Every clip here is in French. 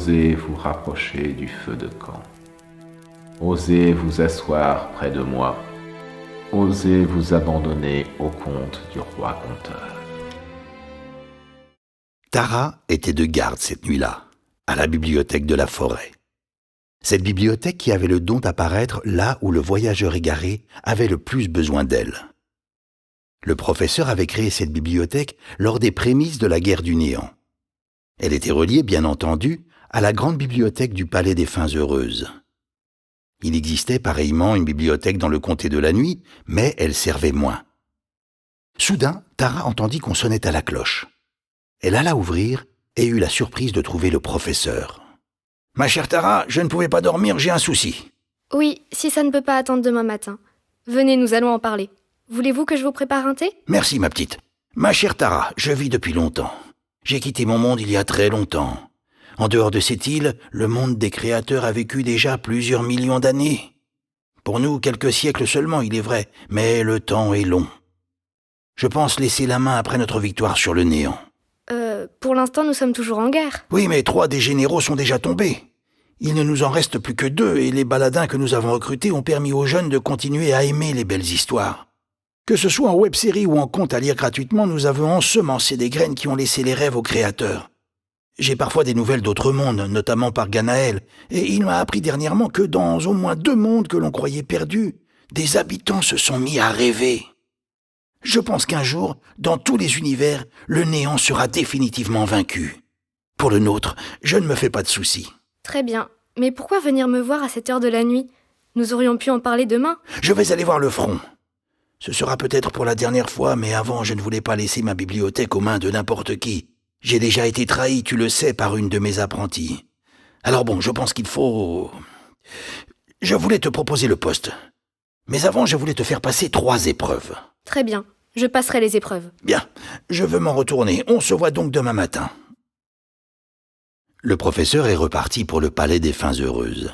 osez vous rapprocher du feu de camp. Osez vous asseoir près de moi. Osez vous abandonner au conte du roi conteur. Tara était de garde cette nuit-là, à la bibliothèque de la forêt. Cette bibliothèque qui avait le don d'apparaître là où le voyageur égaré avait le plus besoin d'elle. Le professeur avait créé cette bibliothèque lors des prémices de la guerre du néant. Elle était reliée, bien entendu, à la grande bibliothèque du Palais des Fins Heureuses. Il existait pareillement une bibliothèque dans le comté de la nuit, mais elle servait moins. Soudain, Tara entendit qu'on sonnait à la cloche. Elle alla ouvrir et eut la surprise de trouver le professeur. « Ma chère Tara, je ne pouvais pas dormir, j'ai un souci. » « Oui, si ça ne peut pas attendre demain matin. Venez, nous allons en parler. Voulez-vous que je vous prépare un thé ? » « Merci, ma petite. Ma chère Tara, je vis depuis longtemps. J'ai quitté mon monde il y a très longtemps. En dehors de cette île, le monde des créateurs a vécu déjà plusieurs millions d'années. Pour nous, quelques siècles seulement, il est vrai, mais le temps est long. Je pense laisser la main après notre victoire sur le néant. » Pour l'instant, nous sommes toujours en guerre. Oui, mais 3 des généraux sont déjà tombés. Il ne nous en reste plus que 2 et les baladins que nous avons recrutés ont permis aux jeunes de continuer à aimer les belles histoires. Que ce soit en web-série ou en conte à lire gratuitement, nous avons ensemencé des graines qui ont laissé les rêves aux créateurs. J'ai parfois des nouvelles d'autres mondes, notamment par Ganaël, et il m'a appris dernièrement que dans au moins 2 mondes que l'on croyait perdus, des habitants se sont mis à rêver. Je pense qu'un jour, dans tous les univers, le néant sera définitivement vaincu. Pour le nôtre, je ne me fais pas de soucis. Très bien. Mais pourquoi venir me voir à cette heure de la nuit ? Nous aurions pu en parler demain. Je vais aller voir le front. Ce sera peut-être pour la dernière fois, mais avant, je ne voulais pas laisser ma bibliothèque aux mains de n'importe qui. J'ai déjà été trahi, tu le sais, par une de mes apprenties. Alors bon, je pense qu'il faut... Je voulais te proposer le poste. Mais avant, je voulais te faire passer 3 épreuves. Très bien. Je passerai les épreuves. Bien, je veux m'en retourner. On se voit donc demain matin. Le professeur est reparti pour le Palais des Fins Heureuses.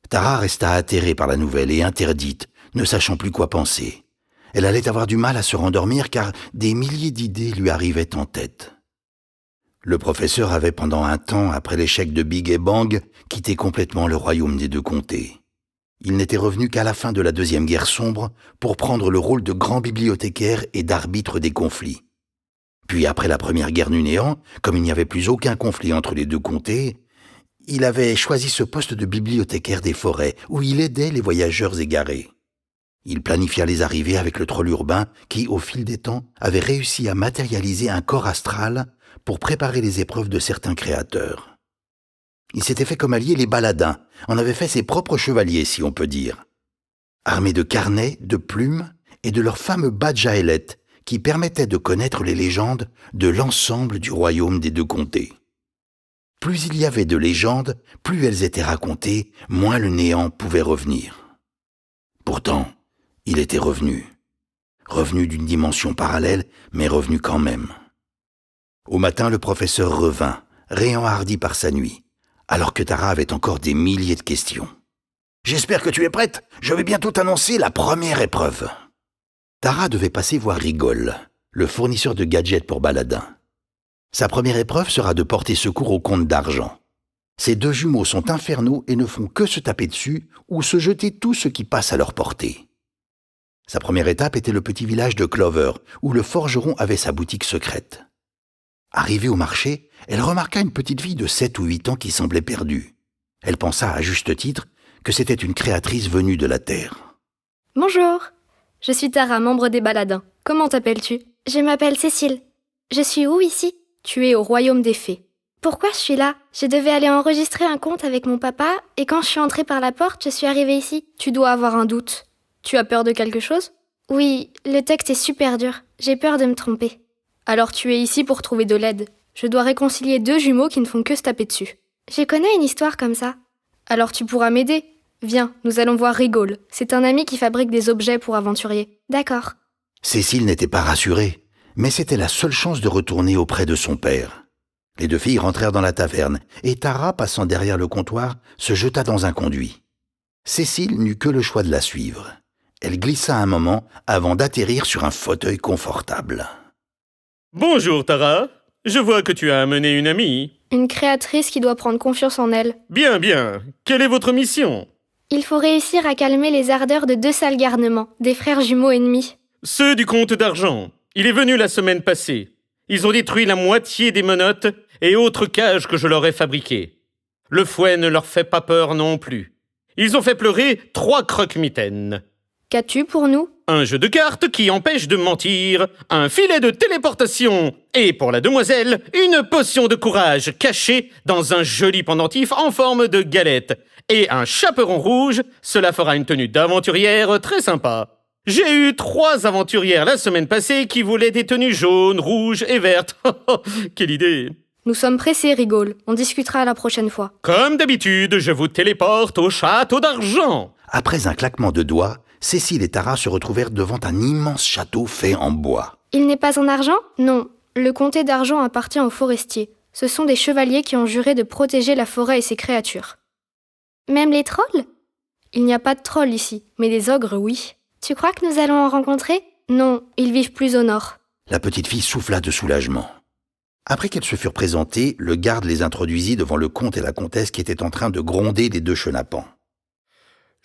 Tara resta atterrée par la nouvelle et interdite, ne sachant plus quoi penser. Elle allait avoir du mal à se rendormir car des milliers d'idées lui arrivaient en tête. Le professeur avait pendant un temps, après l'échec de Big et Bang, quitté complètement le royaume des 2 comtés. Il n'était revenu qu'à la fin de la Deuxième Guerre sombre pour prendre le rôle de grand bibliothécaire et d'arbitre des conflits. Puis après la Première Guerre du Néant, comme il n'y avait plus aucun conflit entre les 2 comtés, il avait choisi ce poste de bibliothécaire des forêts où il aidait les voyageurs égarés. Il planifia les arrivées avec le troll urbain qui, au fil des temps, avait réussi à matérialiser un corps astral pour préparer les épreuves de certains créateurs. Il s'était fait comme alliés les baladins, en avait fait ses propres chevaliers, si on peut dire. Armés de carnets, de plumes et de leurs fameux badges à ailettes qui permettaient de connaître les légendes de l'ensemble du royaume des 2 comtés. Plus il y avait de légendes, plus elles étaient racontées, moins le néant pouvait revenir. Pourtant, il était revenu. Revenu d'une dimension parallèle, mais revenu quand même. Au matin, le professeur revint, réenhardi par sa nuit, alors que Tara avait encore des milliers de questions. « J'espère que tu es prête. Je vais bientôt t'annoncer la première épreuve. » Tara devait passer voir Rigol, le fournisseur de gadgets pour baladins. Sa première épreuve sera de porter secours au comte d'argent. Ces 2 jumeaux sont infernaux et ne font que se taper dessus ou se jeter tout ce qui passe à leur portée. Sa première étape était le petit village de Clover, où le forgeron avait sa boutique secrète. Arrivée au marché, elle remarqua une petite fille de 7 ou 8 ans qui semblait perdue. Elle pensa à juste titre que c'était une créatrice venue de la Terre. « Bonjour. Je suis Tara, membre des baladins. Comment t'appelles-tu ? » ?»« Je m'appelle Cécile. Je suis où ici ? » ?»« Tu es au royaume des fées. »« Pourquoi je suis là ? Je devais aller enregistrer un conte avec mon papa et quand je suis entrée par la porte, je suis arrivée ici. » »« Tu dois avoir un doute. Tu as peur de quelque chose ? » ?»« Oui, le texte est super dur. J'ai peur de me tromper. »« Alors tu es ici pour trouver de l'aide. Je dois réconcilier 2 jumeaux qui ne font que se taper dessus. »« Je connais une histoire comme ça. »« Alors tu pourras m'aider. Viens, nous allons voir Rigol. C'est un ami qui fabrique des objets pour aventuriers. »« D'accord. » Cécile n'était pas rassurée, mais c'était la seule chance de retourner auprès de son père. Les 2 filles rentrèrent dans la taverne, et Tara, passant derrière le comptoir, se jeta dans un conduit. Cécile n'eut que le choix de la suivre. Elle glissa un moment avant d'atterrir sur un fauteuil confortable. « Bonjour, Tara. Je vois que tu as amené une amie. » Une créatrice qui doit prendre confiance en elle. Bien, bien. Quelle est votre mission? Il faut réussir à calmer les ardeurs de 2 sales garnements, des frères jumeaux ennemis. Ceux du comte d'argent. Il est venu la semaine passée. Ils ont détruit la moitié des menottes et autres cages que je leur ai fabriquées. Le fouet ne leur fait pas peur non plus. Ils ont fait pleurer 3 croque-mitaines. Qu'as-tu pour nous? Un jeu de cartes qui empêche de mentir, un filet de téléportation et, pour la demoiselle, une potion de courage cachée dans un joli pendentif en forme de galette. Et un chaperon rouge, cela fera une tenue d'aventurière très sympa. J'ai eu 3 aventurières la semaine passée qui voulaient des tenues jaunes, rouges et vertes. Quelle idée! Nous sommes pressés, Rigole. On discutera la prochaine fois. Comme d'habitude, je vous téléporte au château d'argent. Après un claquement de doigts, Cécile et Tara se retrouvèrent devant un immense château fait en bois. Il n'est pas en argent? Non. Le comté d'argent appartient aux forestiers. Ce sont des chevaliers qui ont juré de protéger la forêt et ses créatures. Même les trolls? Il n'y a pas de trolls ici, mais des ogres, oui. Tu crois que nous allons en rencontrer? Non, ils vivent plus au nord. La petite fille souffla de soulagement. Après qu'elles se furent présentées, le garde les introduisit devant le comte et la comtesse qui étaient en train de gronder les 2 chenapans.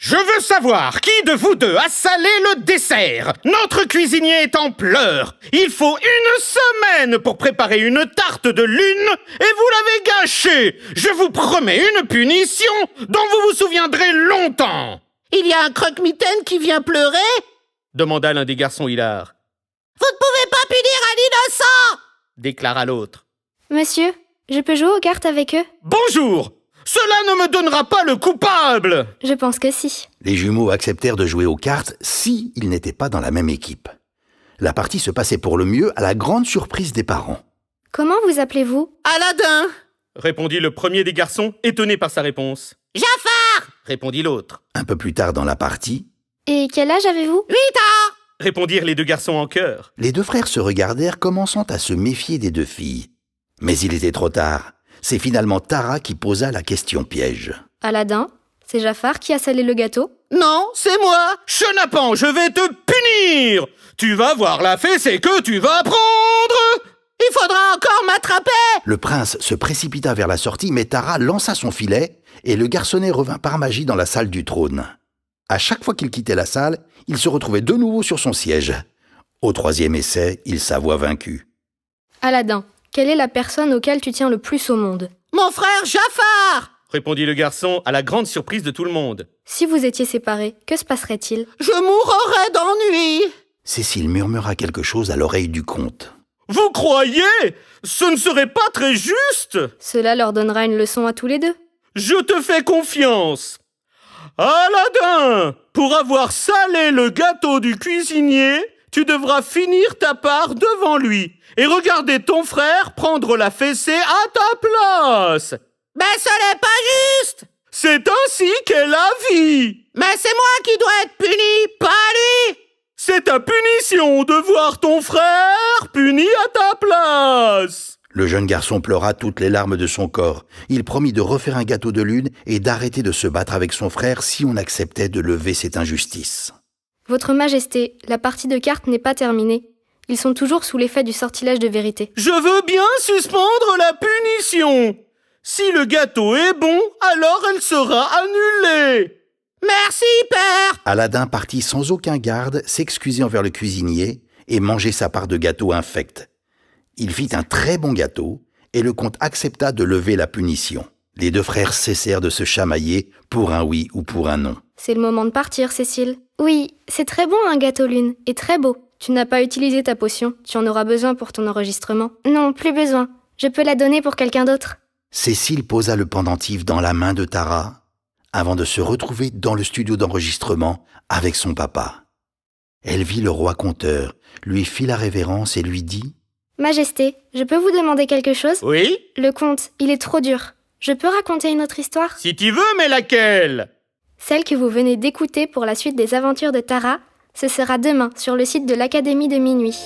Je veux savoir qui de vous 2 a salé le dessert. Notre cuisinier est en pleurs. Il faut 1 semaine pour préparer une tarte de lune et vous l'avez gâchée. Je vous promets une punition dont vous vous souviendrez longtemps. Il y a un croque-mitaine qui vient pleurer? Demanda l'un des garçons hilars. Vous ne pouvez pas punir un innocent, déclara l'autre. Monsieur, je peux jouer aux cartes avec eux? Bonjour. Cela ne me donnera pas le coupable. Je pense que si. Les jumeaux acceptèrent de jouer aux cartes si ils n'étaient pas dans la même équipe. La partie se passait pour le mieux à la grande surprise des parents. Comment vous appelez-vous? Aladin, répondit le premier des garçons, étonné par sa réponse. Jafar, répondit l'autre. Un peu plus tard dans la partie, Et quel âge avez-vous? 8 ans, répondirent les 2 garçons en chœur. les 2 frères se regardèrent commençant à se méfier des 2 filles. Mais il était trop tard. C'est finalement Tara qui posa la question piège. Aladin, c'est Jafar qui a salé le gâteau? Non, c'est moi. Chenapan, je vais te punir. Tu vas voir la fessée que tu vas prendre. Il faudra encore m'attraper. Le prince se précipita vers la sortie, mais Tara lança son filet et le garçonnet revint par magie dans la salle du trône. À chaque fois qu'il quittait la salle, il se retrouvait de nouveau sur son siège. Au 3e essai, il s'avoua vaincu. Aladin, quelle est la personne auquel tu tiens le plus au monde? Mon frère Jafar, répondit le garçon à la grande surprise de tout le monde. Si vous étiez séparés, que se passerait-il? Je mourrai d'ennui. Cécile murmura quelque chose à l'oreille du comte. Vous croyez? Ce ne serait pas très juste. Cela leur donnera une leçon à tous les 2. Je te fais confiance. Aladin, pour avoir salé le gâteau du cuisinier, tu devras finir ta part devant lui et regarder ton frère prendre la fessée à ta place. Mais ce n'est pas juste. C'est ainsi qu'est la vie. Mais c'est moi qui dois être puni, pas lui. C'est ta punition de voir ton frère puni à ta place. Le jeune garçon pleura toutes les larmes de son corps. Il promit de refaire un gâteau de lune et d'arrêter de se battre avec son frère si on acceptait de lever cette injustice. Votre Majesté, la partie de cartes n'est pas terminée. Ils sont toujours sous l'effet du sortilège de vérité. Je veux bien suspendre la punition. Si le gâteau est bon, alors elle sera annulée. Merci, père. Aladin partit sans aucun garde, s'excuser envers le cuisinier et manger sa part de gâteau infect. Il fit un très bon gâteau et le comte accepta de lever la punition. Les 2 frères cessèrent de se chamailler pour un oui ou pour un non. C'est le moment de partir, Cécile. Oui, c'est très bon un gâteau lune, et très beau. Tu n'as pas utilisé ta potion, tu en auras besoin pour ton enregistrement. Non, plus besoin. Je peux la donner pour quelqu'un d'autre. Cécile posa le pendentif dans la main de Tara avant de se retrouver dans le studio d'enregistrement avec son papa. Elle vit le roi conteur, lui fit la révérence et lui dit « Majesté, je peux vous demander quelque chose? Oui? Le conte, il est trop dur. Je peux raconter une autre histoire? Si tu veux, mais laquelle? Celle que vous venez d'écouter pour la suite des aventures de Tara, ce sera demain sur le site de l'Académie de Minuit.